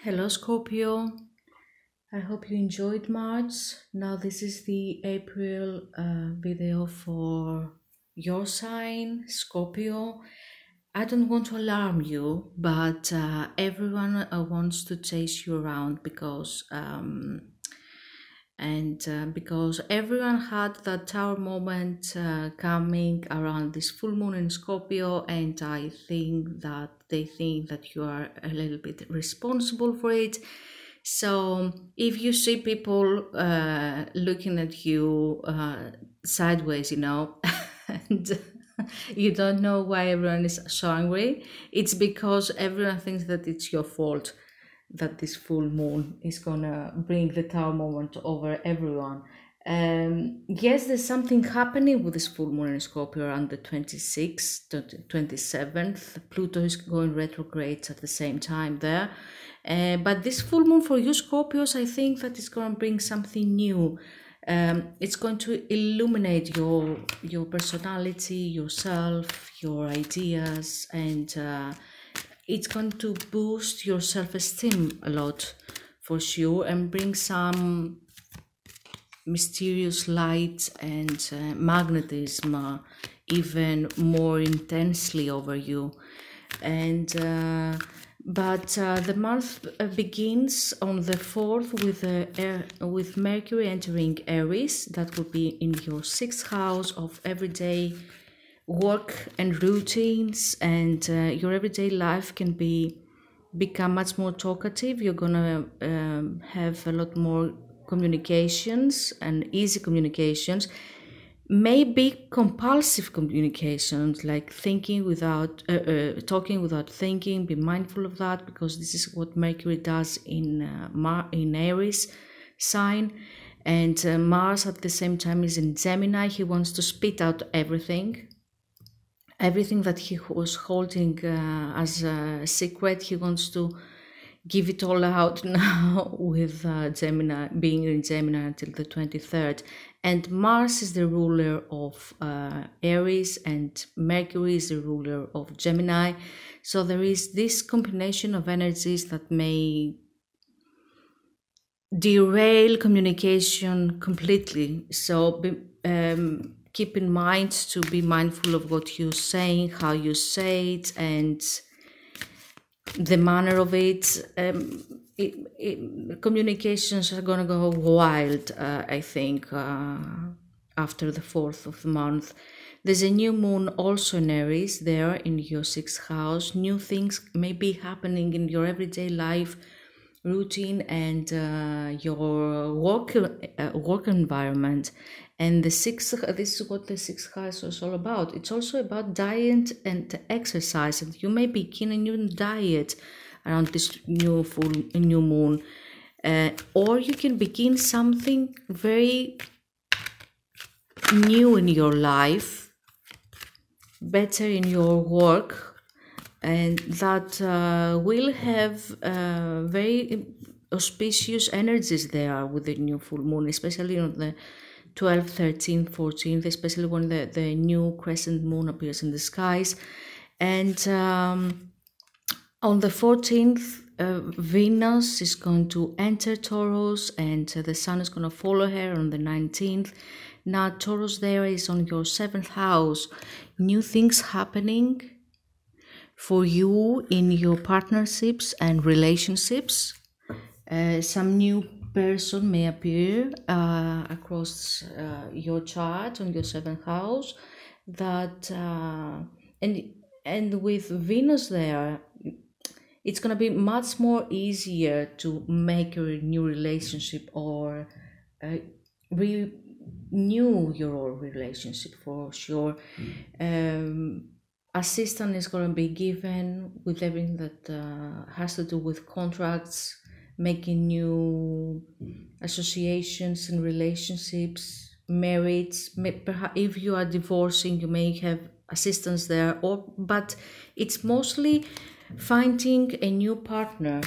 Hello Scorpio, I hope you enjoyed March. Now this is the April video for your sign, Scorpio. I don't want to alarm you, but everyone wants to chase you around because everyone had that tower moment coming around this full moon in Scorpio, and I think that they think that you are a little bit responsible for it. So if you see people looking at you sideways, and you don't know why everyone is so angry, it's because everyone thinks that it's your fault that this full moon is gonna bring the tower moment over everyone. Yes, there's something happening with this full moon in Scorpio around the 26th to 27th. Pluto is going retrograde at the same time there. But this full moon for you Scorpios, I think that is going to bring something new. It's going to illuminate your personality, yourself, your ideas, and it's going to boost your self-esteem a lot for sure, and bring some mysterious light and magnetism even more intensely over you. And but the month begins on the 4th with Mercury entering Aries. That will be in your 6th house of everyday work and routines, and your everyday life can become much more talkative. You're gonna have a lot more communications and easy communications, maybe compulsive communications, like thinking without talking without thinking. Be mindful of that, because this is what Mercury does in Aries sign. And Mars at the same time is in Gemini. He wants to spit out everything that he was holding as a secret. He wants to give it all out now with Gemini, being in Gemini until the 23rd. And Mars is the ruler of Aries, and Mercury is the ruler of Gemini. So there is this combination of energies that may derail communication completely. So keep in mind to be mindful of what you're saying, how you say it, and the manner of it. Communications are gonna go wild, I think, after the 4th of the month. There's a new moon also in Aries there in your 6th house. New things may be happening in your everyday life routine and your work environment. And this is what the 6th house is all about. It's also about diet and exercise, and you may begin a new diet around this new moon, or you can begin something very new in your life, better in your work, and that will have very auspicious energies there with the new full moon, especially on the 12th, 13th, 14th, especially when the new crescent moon appears in the skies. And on the 14th, Venus is going to enter Taurus, and the Sun is going to follow her on the 19th. Now Taurus there is on your 7th house. New things happening for you in your partnerships and relationships. Some new person may appear across your chart on your 7th house. That and with Venus there, it's going to be much more easier to make a new relationship or renew your old relationship for sure. Assistance is going to be given with everything that has to do with contracts, making new associations and relationships, marriage. Perhaps if you are divorcing, you may have assistance there, but it's mostly finding a new partner.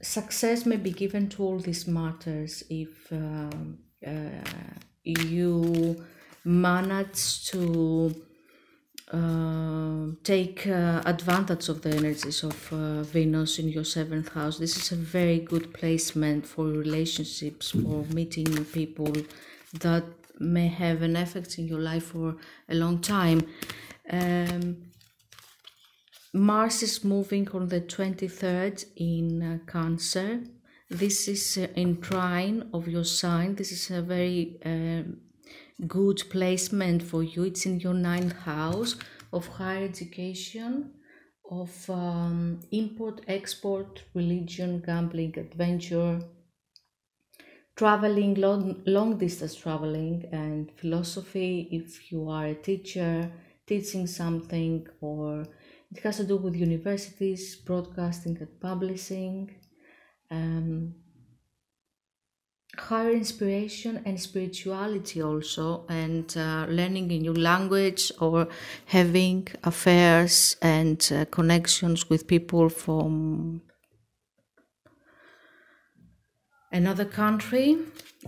Success may be given to all these matters if you manage to take advantage of the energies of Venus in your 7th house. This is a very good placement for relationships, for meeting people that may have an effect in your life for a long time. Mars is moving on the 23rd in Cancer. This is in trine of your sign. This is a very good placement for you. It's in your 9th house of higher education, of import, export, religion, gambling, adventure, traveling, long distance traveling, and philosophy. If you are a teacher, teaching something, or it has to do with universities, broadcasting and publishing, higher inspiration and spirituality also, and learning a new language, or having affairs and connections with people from another country,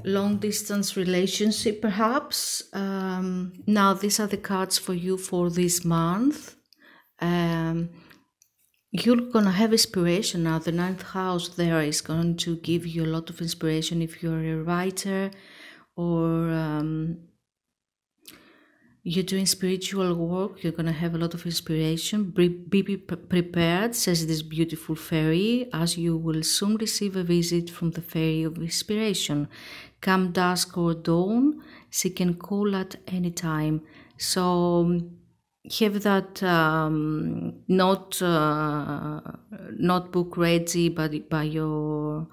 long distance relationship perhaps. Now these are the cards for you for this month. You're gonna have inspiration now. The 9th house there is going to give you a lot of inspiration. If you're a writer, or you're doing spiritual work, you're gonna have a lot of inspiration. Be prepared, says this beautiful fairy, as you will soon receive a visit from the fairy of inspiration. Come dusk or dawn, she can call at any time. So have that notebook ready by your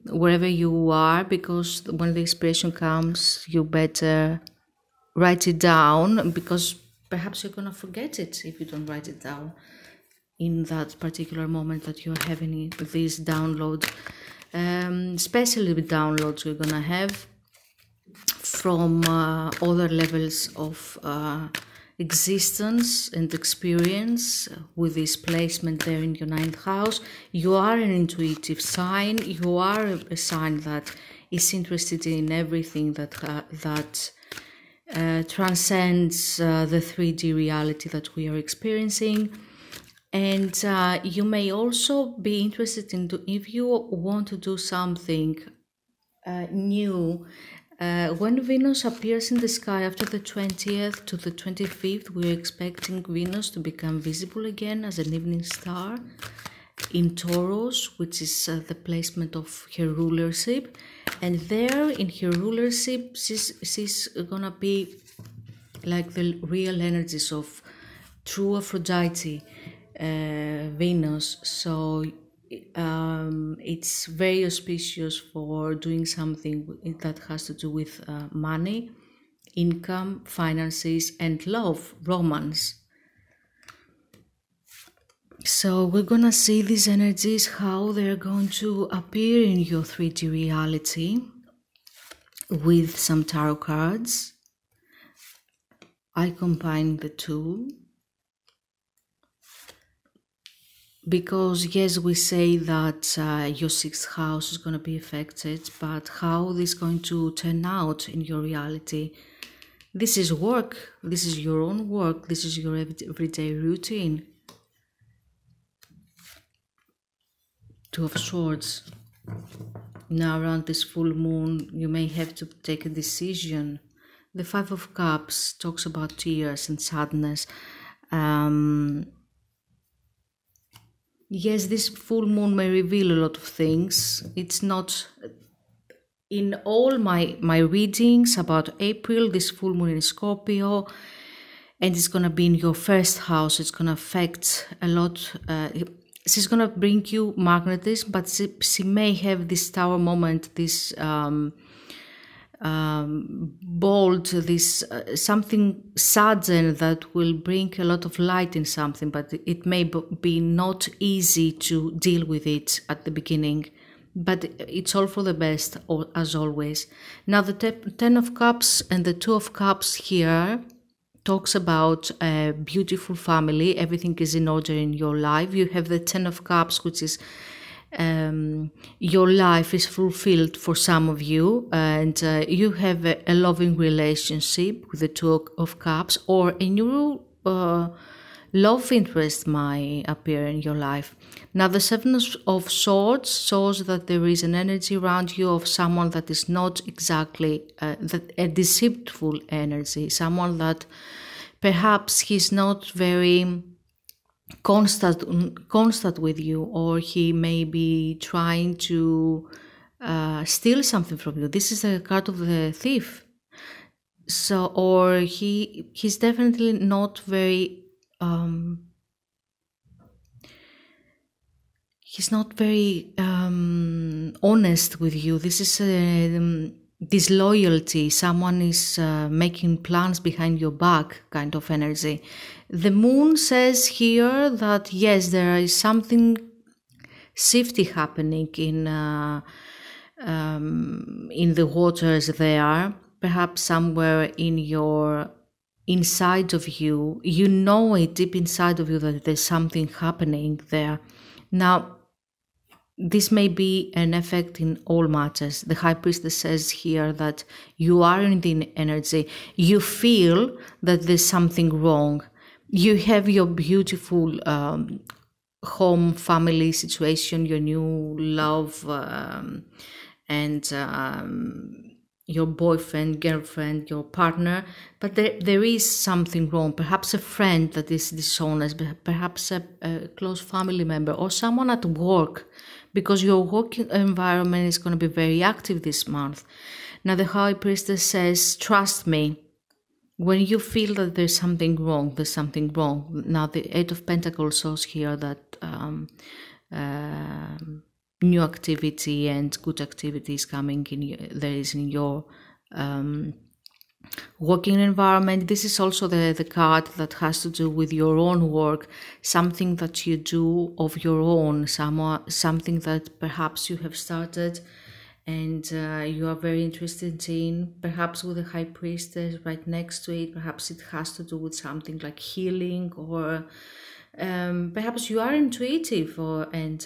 wherever you are, because when the inspiration comes, you better write it down, because perhaps you're gonna forget it if you don't write it down in that particular moment that you're having this download. Especially with downloads you're gonna have from other levels of existence and experience with this placement there in your 9th house. You are an intuitive sign. You are a sign that is interested in everything that transcends the 3D reality that we are experiencing. And you may also be interested in, if you want to do something new. When Venus appears in the sky after the 20th to the 25th, we're expecting Venus to become visible again as an evening star in Taurus, which is the placement of her rulership. And there in her rulership, she's gonna be like the real energies of true Aphrodite, Venus. So it's very auspicious for doing something that has to do with money, income, finances, and love, romance. So we're gonna see these energies, how they're going to appear in your 3D reality with some tarot cards. I combine the two. Because yes, we say that your 6th house is going to be affected, but how this is going to turn out in your reality? This is work. This is your own work. This is your everyday routine. 2 of Swords. Now around this full moon, you may have to take a decision. The 5 of Cups talks about tears and sadness. Yes, this full moon may reveal a lot of things. It's not in all my readings about April, this full moon in Scorpio, and it's going to be in your 1st house. It's going to affect a lot. She's going to bring you magnetism, but she may have this tower moment, this bold, this something sudden that will bring a lot of light in something, but it may be not easy to deal with it at the beginning, but it's all for the best, as always. Now the 10 of Cups and the 2 of Cups here talks about a beautiful family. Everything is in order in your life. You have the 10 of Cups, which is your life is fulfilled for some of you, and you have a loving relationship with the Two of Cups, or a new love interest might appear in your life. Now the Seven of Swords shows that there is an energy around you of someone that is not exactly a deceitful energy, someone that perhaps he's not very constant with you, or he may be trying to steal something from you. This is a card of the thief. So, or he's definitely not very he's not very honest with you. This is disloyalty. Someone is making plans behind your back kind of energy. The moon says here that yes, there is something shifty happening in the waters there, perhaps somewhere in your inside of you. You know it deep inside of you that there's something happening there. Now, this may be an effect in all matters. The High Priestess says here that you are in the energy. You feel that there's something wrong. You have your beautiful home, family situation, your new love, and your boyfriend, girlfriend, your partner, but there is something wrong. Perhaps a friend that is dishonest, perhaps a close family member, or someone at work, because your working environment is going to be very active this month. Now the High Priestess says, trust me. When you feel that there's something wrong, there's something wrong. Now the Eight of Pentacles shows here that new activity and good activities coming in. There is in your working environment. This is also the card that has to do with your own work, something that you do of your own, something that perhaps you have started and you are very interested in, perhaps with the High Priestess right next to it. Perhaps it has to do with something like healing, or perhaps you are intuitive, and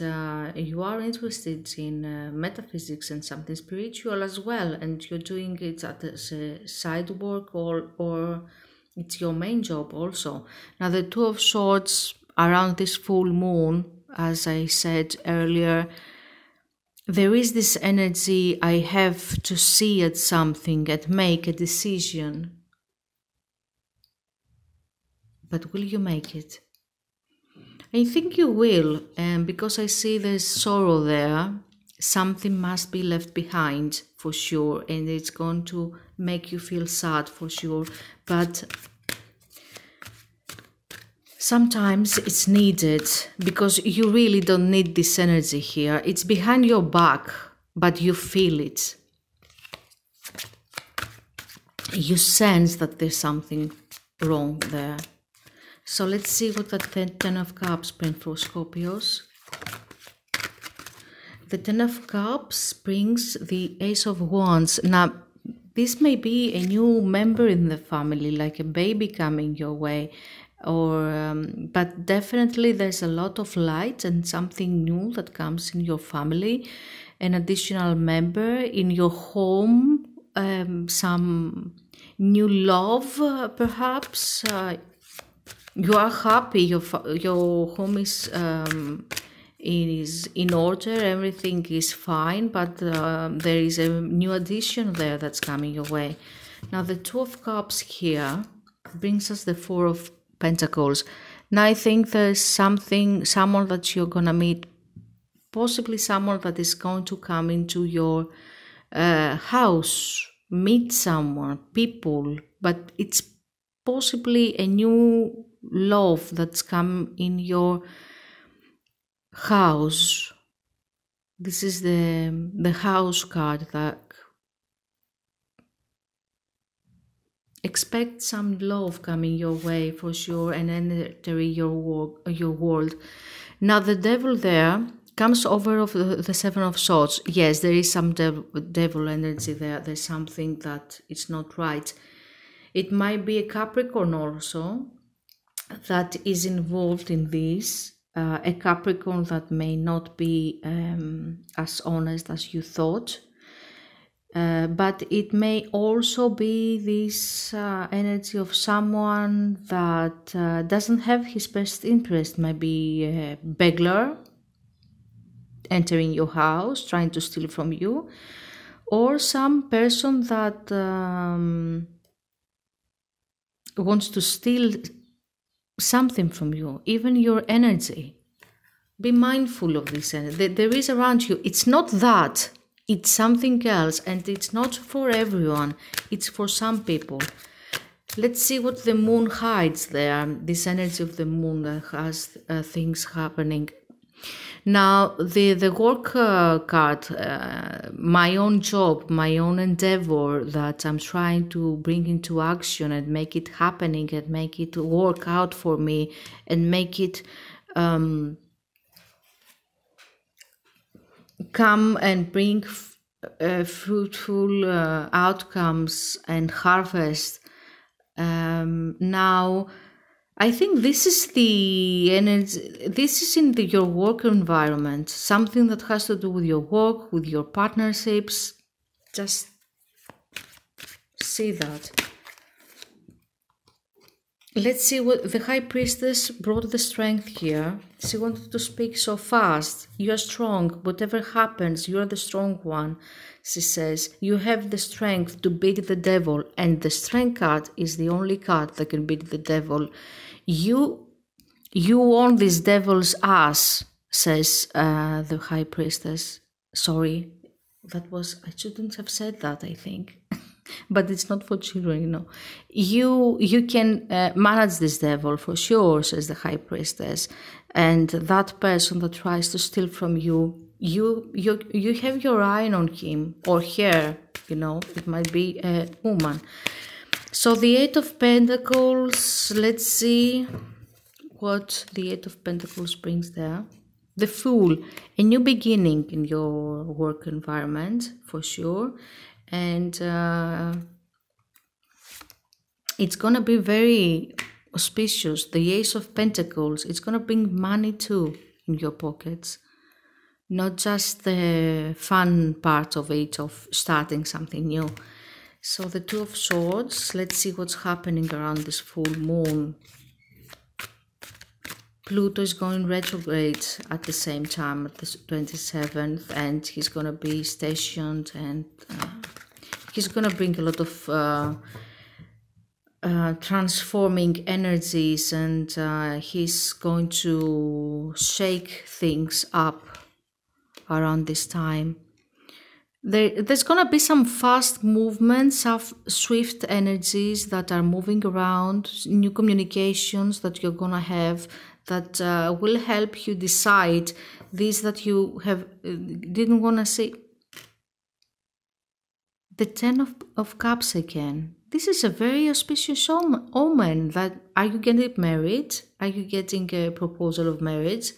you are interested in metaphysics and something spiritual as well, and you're doing it as a side work, or it's your main job also. Now the Two of Swords around this full moon, as I said earlier, there is this energy, I have to see at something and make a decision. But will you make it? I think you will, because I see there's sorrow there. Something must be left behind for sure, and it's going to make you feel sad for sure. But sometimes it's needed, because you really don't need this energy here. It's behind your back, but you feel it. You sense that there's something wrong there. So let's see what the Ten of Cups brings for Scorpios. The Ten of Cups brings the Ace of Wands. Now, this may be a new member in the family, like a baby coming your way, or but definitely there's a lot of light and something new that comes in your family, an additional member in your home, some new love, perhaps. You are happy, your home is in order, everything is fine, but there is a new addition there that's coming your way. Now the Two of Cups here brings us the Four of Pentacles. Now I think there's someone that you're gonna meet, possibly someone that is going to come into your house, meet someone, people, but it's possibly a new love that's come in your house. This is the House card. That expect some love coming your way for sure, and entering your world. Now the Devil there comes over of the Seven of Swords. Yes, there is some devil energy there. There's something that is not right. It might be a Capricorn also that is involved in this. a Capricorn that may not be as honest as you thought. But it may also be this energy of someone that doesn't have his best interest, maybe a beggar entering your house, trying to steal from you, or some person that wants to steal something from you, even your energy. Be mindful of this energy. There is around you. It's not that. It's something else, and it's not for everyone. It's for some people. Let's see what the moon hides there. This energy of the moon that has things happening. Now, the work card, my own job, my own endeavor that I'm trying to bring into action and make it happening and make it work out for me and make it come and bring fruitful outcomes and harvest. Now, I think this is the energy, this is in your work environment, something that has to do with your work, with your partnerships. Just see that. Let's see what the High Priestess brought the strength here. She wanted to speak so fast. You're strong. Whatever happens, you're the strong one. She says, you have the strength to beat the devil. And the strength card is the only card that can beat the devil. You own this devil's ass, says the High Priestess. Sorry, I shouldn't have said that, I think. But it's not for children, you know. You can manage this devil for sure, says the High Priestess. And that person that tries to steal from you, you have your eye on him or her, you know. It might be a woman. So the Eight of Pentacles, let's see what the Eight of Pentacles brings there. The Fool, a new beginning in your work environment, for sure. And it's going to be very auspicious. The Ace of Pentacles, it's going to bring money too in your pockets. Not just the fun part of it, of starting something new. So the Two of Swords, let's see what's happening around this full moon. Pluto is going retrograde at the same time, at the 27th, and he's going to be stationed, and he's going to bring a lot of transforming energies, and he's going to shake things up around this time. There's going to be some fast movements, swift energies that are moving around, new communications that you're going to have that will help you decide these that you didn't want to see. The Ten of Cups again. This is a very auspicious omen. That, are you getting married? Are you getting a proposal of marriage?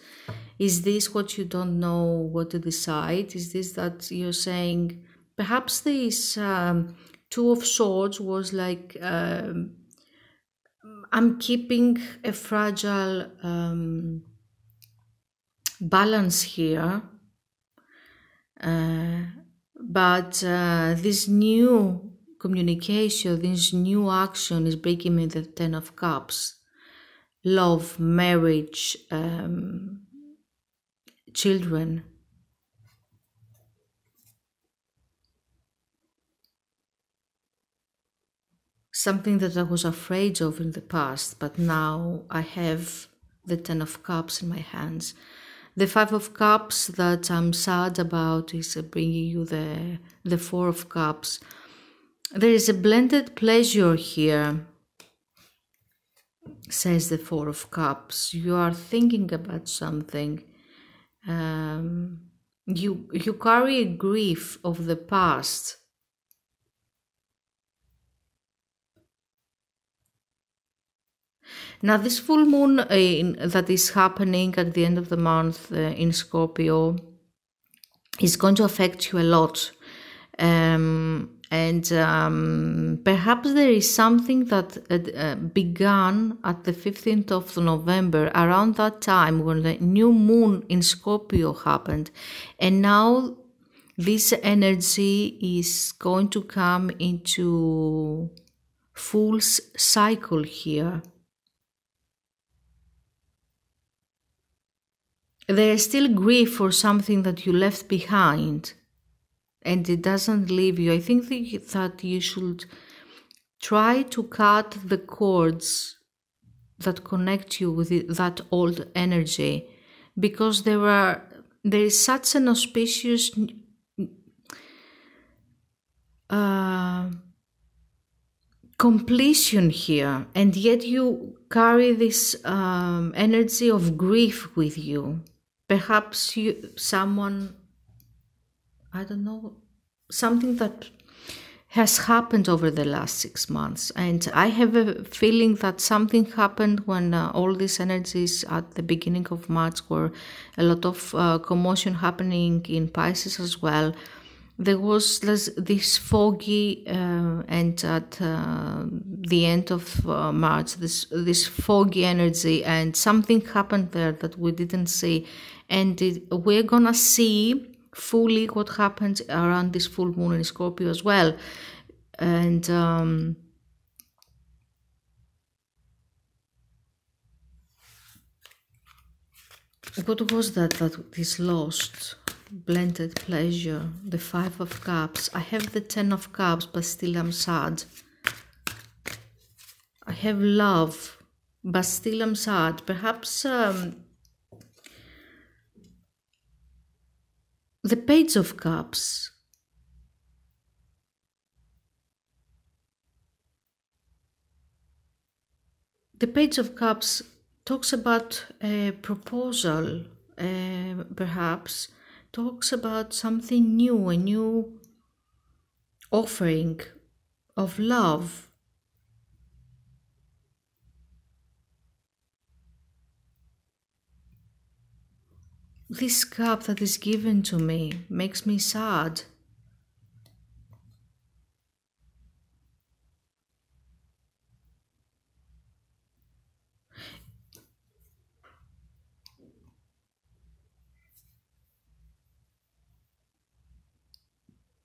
Is this what you don't know what to decide? Is this that you're saying, perhaps this Two of Swords was like, I'm keeping a fragile balance here. But this new communication, this new action is bringing me the Ten of Cups. Love, marriage, children. Something that I was afraid of in the past, but now I have the Ten of Cups in my hands. The Five of Cups that I'm sad about is bringing you the Four of Cups. There is a blended pleasure here, says the Four of Cups. You are thinking about something. You carry a grief of the past. Now, this full moon that is happening at the end of the month in Scorpio is going to affect you a lot. And perhaps there is something that began at the 15th of November, around that time when the new moon in Scorpio happened. And now this energy is going to come into full cycle here. There is still grief for something that you left behind, and it doesn't leave you. I think that you should try to cut the cords that connect you with that old energy, because there is such an auspicious completion here, and yet you carry this energy of grief with you. Perhaps someone, I don't know, something that has happened over the last 6 months. And I have a feeling that something happened when all these energies at the beginning of March were a lot of commotion happening in Pisces as well. There was this foggy, and at the end of March, this foggy energy, and something happened there that we didn't see. And we're gonna see fully what happened around this full moon in Scorpio as well. And what was that is lost? Blended pleasure, the 5 of Cups. I have the 10 of Cups, but still I'm sad. I have love, but still I'm sad. Perhaps the Page of Cups. The Page of Cups talks about a proposal, perhaps talks about something new, a new offering of love. This cup that is given to me makes me sad.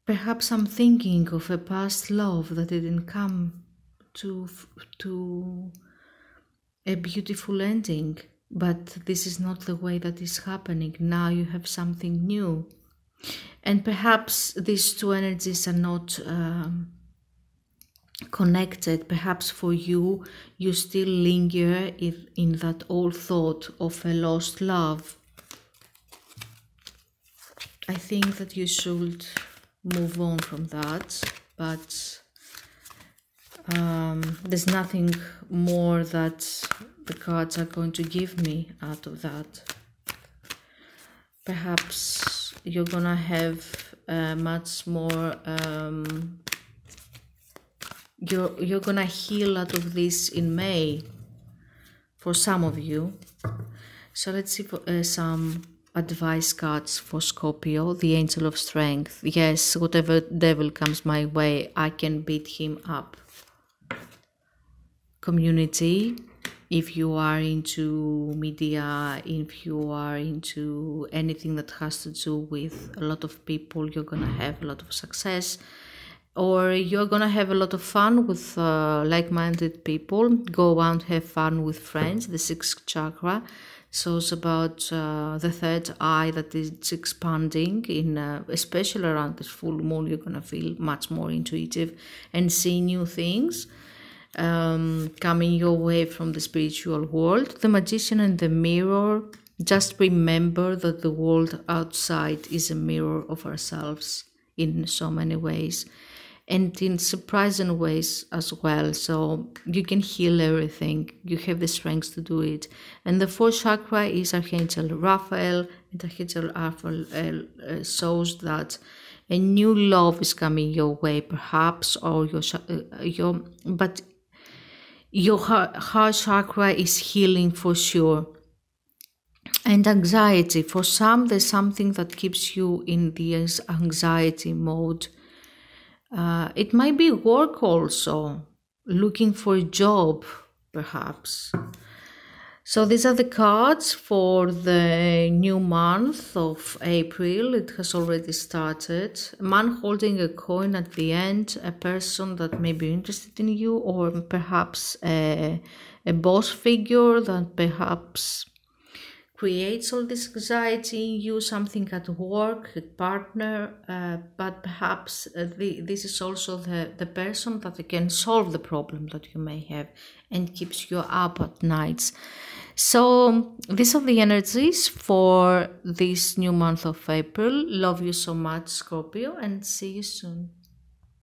Perhaps I'm thinking of a past love that didn't come to a beautiful ending. But this is not the way that is happening. Now you have something new. And perhaps these two energies are not connected. Perhaps for you, you still linger in that old thought of a lost love. I think that you should move on from that. But there's nothing more that the cards are going to give me out of that. Perhaps you're gonna have much more, you're gonna heal out of this in May for some of you. So let's see for, some advice cards for Scorpio. The Angel of Strength. Yes, whatever devil comes my way, I can beat him up. Community. If you are into media, if you are into anything that has to do with a lot of people, you're gonna have a lot of success, or you're gonna have a lot of fun with like-minded people. Go out, have fun with friends. The 6th chakra. So it's about the third eye that is expanding, especially around this full moon. You're gonna feel much more intuitive and see new things coming your way from the spiritual world. The Magician and the Mirror. Just remember that the world outside is a mirror of ourselves in so many ways, and in surprising ways as well. So you can heal everything. You have the strength to do it. And the 4th chakra is Archangel Raphael, and Archangel Raphael shows that a new love is coming your way, perhaps, or your heart chakra is healing for sure. And anxiety. For some, there's something that keeps you in this anxiety mode. It might be work also, looking for a job, perhaps. So these are the cards for the new month of April. It has already started. A man holding a coin at the end, a person that may be interested in you, or perhaps a boss figure that perhaps creates all this anxiety in you, something at work, a partner, but perhaps this is also the person that can solve the problem that you may have and keeps you up at nights. So these are the energies for this new month of April. Love you so much, Scorpio, and see you soon.